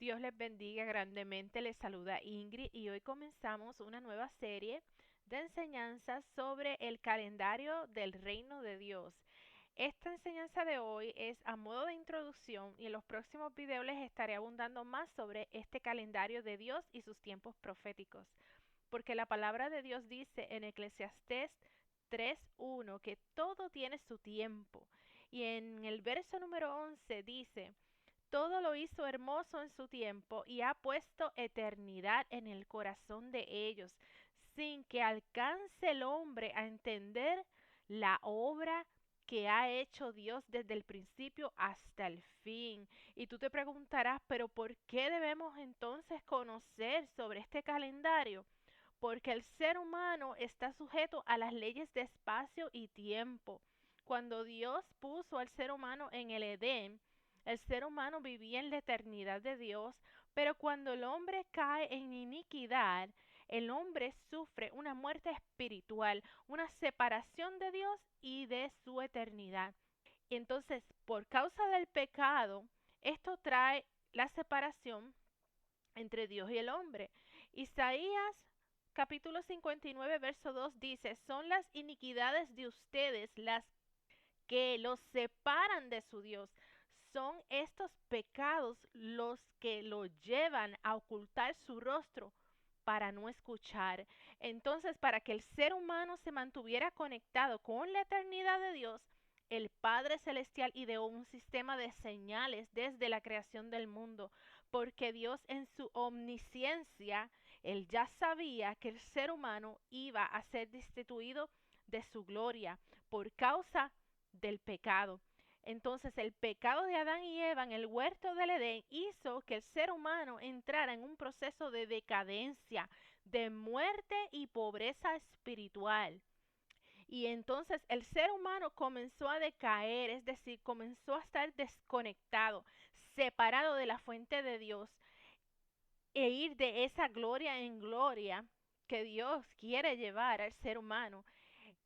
Dios les bendiga grandemente, les saluda Ingrid y hoy comenzamos una nueva serie de enseñanzas sobre el calendario del reino de Dios. Esta enseñanza de hoy es a modo de introducción y en los próximos videos les estaré abundando más sobre este calendario de Dios y sus tiempos proféticos. Porque la palabra de Dios dice en Eclesiastés 3:1 que todo tiene su tiempo. Y en el verso número 11 dice, todo lo hizo hermoso en su tiempo y ha puesto eternidad en el corazón de ellos, sin que alcance el hombre a entender la obra que ha hecho Dios desde el principio hasta el fin. Y tú te preguntarás, pero ¿por qué debemos entonces conocer sobre este calendario? Porque el ser humano está sujeto a las leyes de espacio y tiempo. Cuando Dios puso al ser humano en el Edén, el ser humano vivía en la eternidad de Dios, pero cuando el hombre cae en iniquidad, el hombre sufre una muerte espiritual, una separación de Dios y de su eternidad. Y entonces, por causa del pecado, esto trae la separación entre Dios y el hombre. Isaías capítulo 59, verso 2 dice, son las iniquidades de ustedes las que los separan de su Dios. Son estos pecados los que lo llevan a ocultar su rostro para no escuchar. Entonces, para que el ser humano se mantuviera conectado con la eternidad de Dios, el Padre Celestial ideó un sistema de señales desde la creación del mundo, porque Dios en su omnisciencia, Él ya sabía que el ser humano iba a ser destituido de su gloria por causa del pecado. Entonces el pecado de Adán y Eva en el huerto del Edén hizo que el ser humano entrara en un proceso de decadencia, de muerte y pobreza espiritual. Y entonces el ser humano comenzó a decaer, es decir, comenzó a estar desconectado, separado de la fuente de Dios e ir de esa gloria en gloria que Dios quiere llevar al ser humano.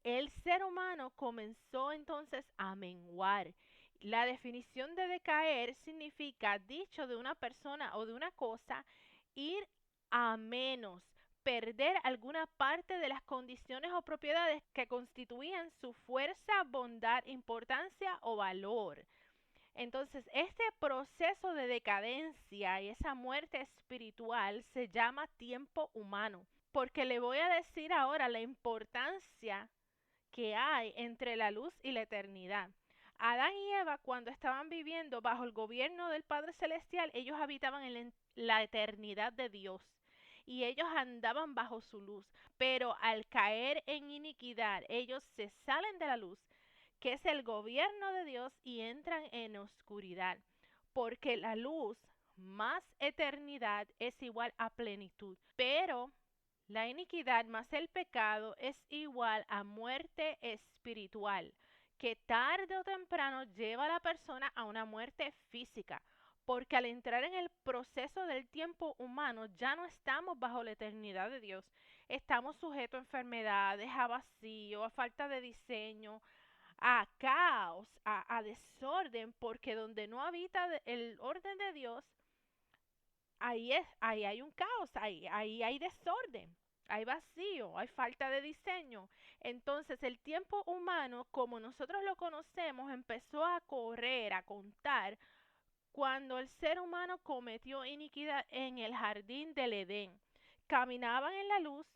El ser humano comenzó entonces a menguar. La definición de decaer significa, dicho de una persona o de una cosa, ir a menos, perder alguna parte de las condiciones o propiedades que constituían su fuerza, bondad, importancia o valor. Entonces, este proceso de decadencia y esa muerte espiritual se llama tiempo humano, porque le voy a decir ahora la importancia que hay entre la luz y la eternidad. Adán y Eva, cuando estaban viviendo bajo el gobierno del Padre Celestial, ellos habitaban en la eternidad de Dios y ellos andaban bajo su luz. Pero al caer en iniquidad, ellos se salen de la luz, que es el gobierno de Dios, y entran en oscuridad. Porque la luz más eternidad es igual a plenitud. Pero la iniquidad más el pecado es igual a muerte espiritual, que tarde o temprano lleva a la persona a una muerte física, porque al entrar en el proceso del tiempo humano ya no estamos bajo la eternidad de Dios, estamos sujetos a enfermedades, a vacío, a falta de diseño, a caos, a desorden, porque donde no habita el orden de Dios, ahí hay un caos, ahí hay desorden, hay vacío, hay falta de diseño. Entonces el tiempo humano, como nosotros lo conocemos, empezó a correr, a contar, cuando el ser humano cometió iniquidad en el jardín del Edén. Caminaban en la luz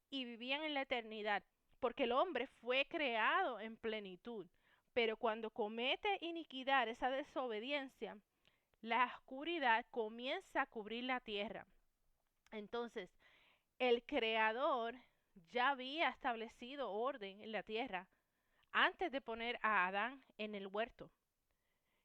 y vivían en la eternidad, porque el hombre fue creado en plenitud. Pero cuando comete iniquidad, esa desobediencia, la oscuridad comienza a cubrir la tierra. Entonces, el creador ya había establecido orden en la tierra antes de poner a Adán en el huerto.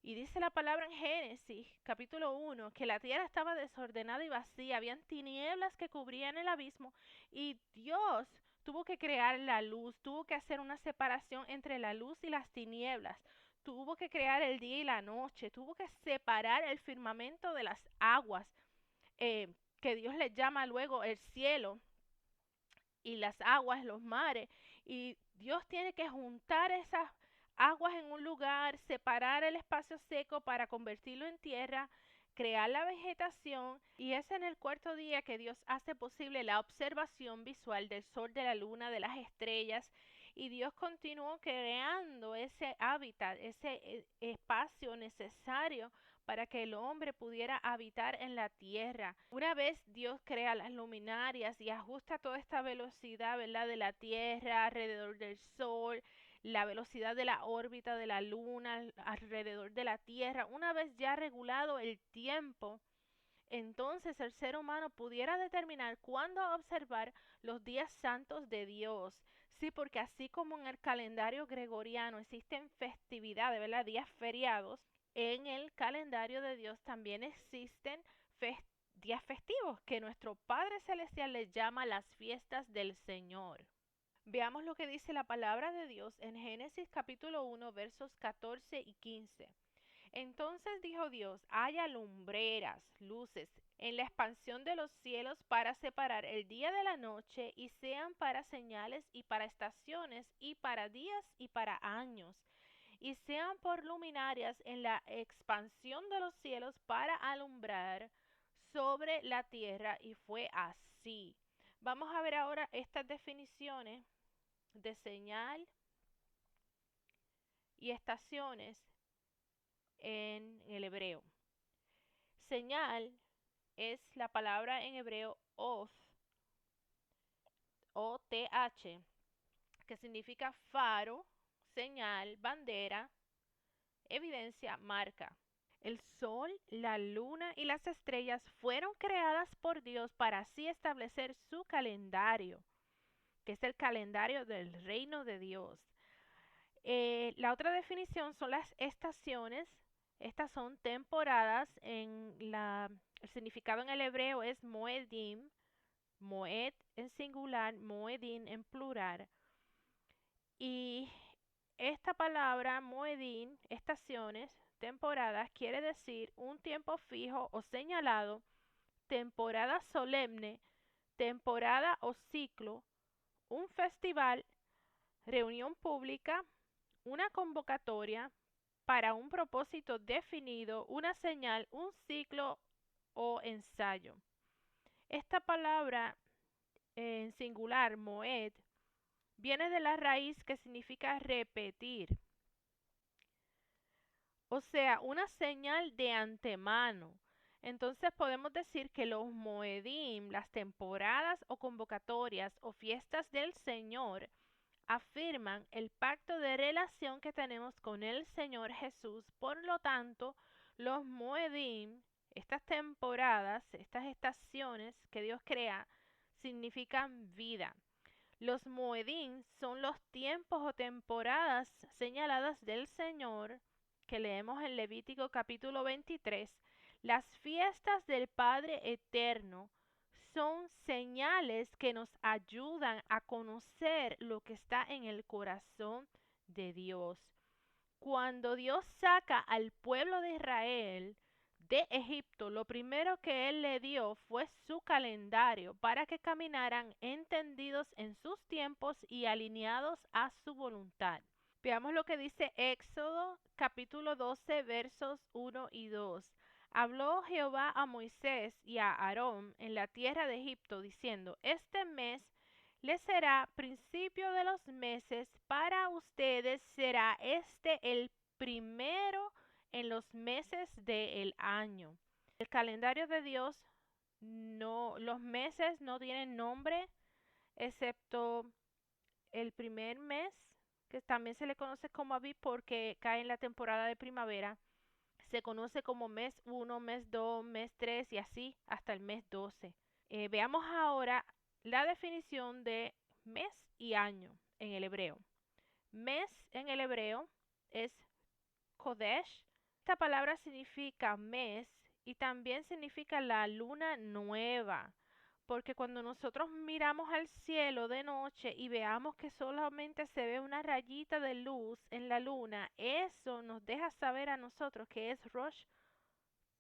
Y dice la palabra en Génesis, capítulo 1, que la tierra estaba desordenada y vacía, habían tinieblas que cubrían el abismo y Dios tuvo que crear la luz, tuvo que hacer una separación entre la luz y las tinieblas, tuvo que crear el día y la noche, tuvo que separar el firmamento de las aguas, que Dios le llama luego el cielo, y las aguas, los mares, y Dios tiene que juntar esas aguas en un lugar, separar el espacio seco para convertirlo en tierra, crear la vegetación, y es en el cuarto día que Dios hace posible la observación visual del sol, de la luna, de las estrellas, y Dios continuó creando ese hábitat, ese espacio necesario para que el hombre pudiera habitar en la tierra. Una vez Dios crea las luminarias y ajusta toda esta velocidad, ¿verdad?, de la tierra alrededor del sol, la velocidad de la órbita de la luna alrededor de la tierra, una vez ya regulado el tiempo, entonces el ser humano pudiera determinar cuándo observar los días santos de Dios. Sí, porque así como en el calendario gregoriano existen festividades, ¿verdad?, días feriados, en el calendario de Dios también existen días festivos que nuestro Padre Celestial les llama las fiestas del Señor. Veamos lo que dice la palabra de Dios en Génesis capítulo 1 versos 14 y 15. Entonces dijo Dios, haya lumbreras, luces, en la expansión de los cielos para separar el día de la noche, y sean para señales y para estaciones y para días y para años, y sean por luminarias en la expansión de los cielos para alumbrar sobre la tierra. Y fue así. Vamos a ver ahora estas definiciones de señal y estaciones en el hebreo. Señal es la palabra en hebreo oth, O-T-H, que significa faro, señal, bandera, evidencia, marca. El sol, la luna y las estrellas fueron creadas por Dios para así establecer su calendario, que es el calendario del reino de Dios. La otra definición son las estaciones. Estas son temporadas. El significado en el hebreo es moedim, moed en singular, moedim en plural. Y esta palabra moedim, estaciones, temporadas, quiere decir un tiempo fijo o señalado, temporada solemne, temporada o ciclo, un festival, reunión pública, una convocatoria para un propósito definido, una señal, un ciclo o ensayo. Esta palabra en singular, moed, viene de la raíz que significa repetir, o sea, una señal de antemano. Entonces podemos decir que los moedim, las temporadas o convocatorias o fiestas del Señor, afirman el pacto de relación que tenemos con el Señor Jesús. Por lo tanto, los moedim, estas temporadas, estas estaciones que Dios crea, significan vida. Los moedim son los tiempos o temporadas señaladas del Señor que leemos en Levítico capítulo 23. Las fiestas del Padre Eterno son señales que nos ayudan a conocer lo que está en el corazón de Dios. Cuando Dios saca al pueblo de Israel de Egipto, lo primero que Él le dio fue su calendario para que caminaran entendidos en sus tiempos y alineados a su voluntad. Veamos lo que dice Éxodo capítulo 12 versos 1 y 2. Habló Jehová a Moisés y a Aarón en la tierra de Egipto, diciendo, este mes les será principio de los meses, para ustedes será este el primero en los meses del año. El calendario de Dios, no, los meses no tienen nombre, excepto el primer mes, que también se le conoce como Aviv porque cae en la temporada de primavera. Se conoce como mes 1, mes 2, mes 3 y así hasta el mes 12. Veamos ahora la definición de mes y año en el hebreo. Mes en el hebreo es Kodesh. Esta palabra significa mes y también significa la luna nueva. Porque cuando nosotros miramos al cielo de noche y veamos que solamente se ve una rayita de luz en la luna, eso nos deja saber a nosotros que es Rosh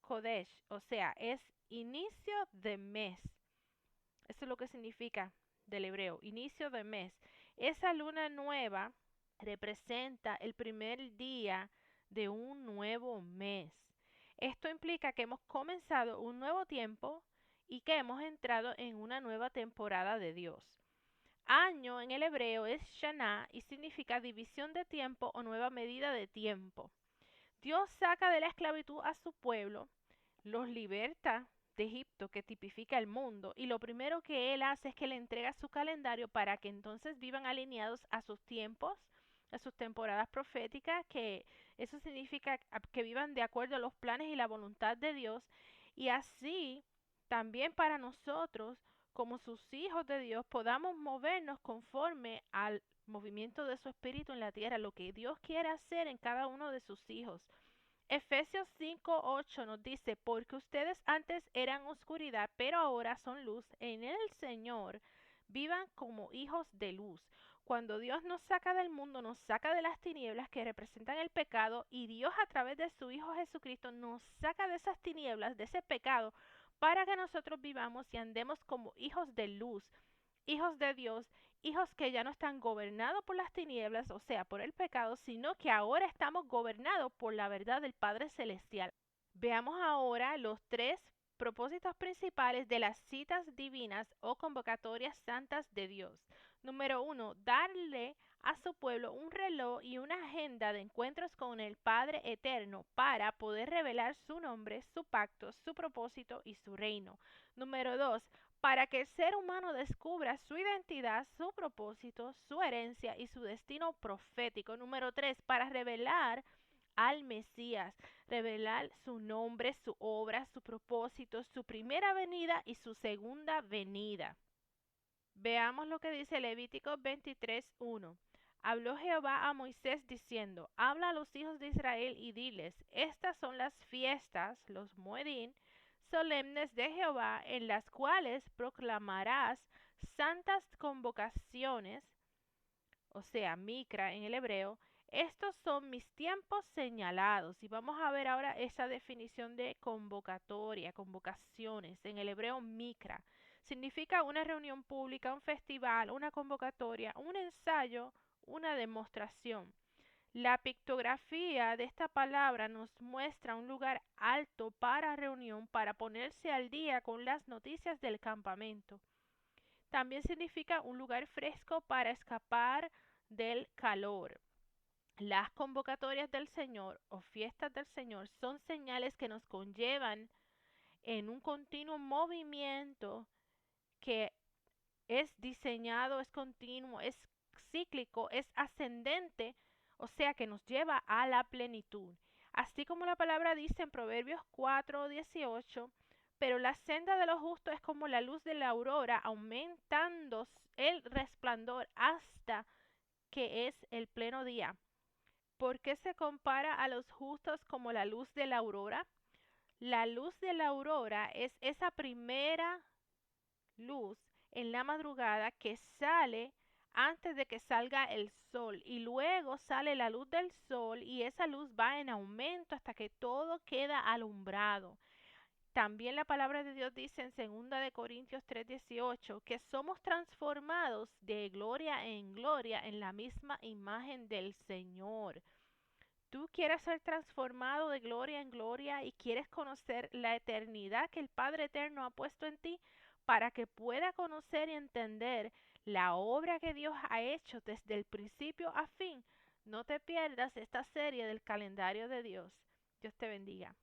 Kodesh, o sea, es inicio de mes. Eso es lo que significa del hebreo, inicio de mes. Esa luna nueva representa el primer día de un nuevo mes. Esto implica que hemos comenzado un nuevo tiempo y que hemos entrado en una nueva temporada de Dios. Año en el hebreo es Shana y significa división de tiempo o nueva medida de tiempo. Dios saca de la esclavitud a su pueblo, los liberta de Egipto, que tipifica el mundo, y lo primero que él hace es que le entrega su calendario para que entonces vivan alineados a sus tiempos, a sus temporadas proféticas, que eso significa que vivan de acuerdo a los planes y la voluntad de Dios, y así también para nosotros, como sus hijos de Dios, podamos movernos conforme al movimiento de su espíritu en la tierra, lo que Dios quiere hacer en cada uno de sus hijos. Efesios 5:8 nos dice, porque ustedes antes eran oscuridad, pero ahora son luz en el Señor. Vivan como hijos de luz. Cuando Dios nos saca del mundo, nos saca de las tinieblas que representan el pecado y Dios a través de su Hijo Jesucristo nos saca de esas tinieblas, de ese pecado, para que nosotros vivamos y andemos como hijos de luz, hijos de Dios, hijos que ya no están gobernados por las tinieblas, o sea, por el pecado, sino que ahora estamos gobernados por la verdad del Padre Celestial. Veamos ahora los tres propósitos principales de las citas divinas o convocatorias santas de Dios. Número uno, darle a su pueblo un reloj y una agenda de encuentros con el Padre Eterno para poder revelar su nombre, su pacto, su propósito y su reino. Número dos, para que el ser humano descubra su identidad, su propósito, su herencia y su destino profético. Número tres, para revelar al Mesías, revelar su nombre, su obra, su propósito, su primera venida y su segunda venida. Veamos lo que dice Levítico 23:1. Habló Jehová a Moisés diciendo, habla a los hijos de Israel y diles, estas son las fiestas, los Moedín, solemnes de Jehová, en las cuales proclamarás santas convocaciones, o sea, micra en el hebreo. Estos son mis tiempos señalados. Y vamos a ver ahora esa definición de convocatoria, convocaciones, en el hebreo micra. Significa una reunión pública, un festival, una convocatoria, un ensayo, una demostración. La pictografía de esta palabra nos muestra un lugar alto para reunión, para ponerse al día con las noticias del campamento. También significa un lugar fresco para escapar del calor. Las convocatorias del Señor o fiestas del Señor son señales que nos conllevan en un continuo movimiento que es diseñado, es continuo, es cíclico, es ascendente, o sea que nos lleva a la plenitud. Así como la palabra dice en Proverbios 4:18, pero la senda de los justos es como la luz de la aurora, aumentando el resplandor hasta que es el pleno día. ¿Por qué se compara a los justos como la luz de la aurora? La luz de la aurora es esa primera luz en la madrugada que sale antes de que salga el sol y luego sale la luz del sol y esa luz va en aumento hasta que todo queda alumbrado. También la palabra de Dios dice en 2 de Corintios 3:18 que somos transformados de gloria en gloria en la misma imagen del Señor. Tú quieres ser transformado de gloria en gloria y quieres conocer la eternidad que el Padre Eterno ha puesto en ti para que pueda conocer y entender la obra que Dios ha hecho desde el principio a fin. No te pierdas esta serie del calendario de Dios. Dios te bendiga.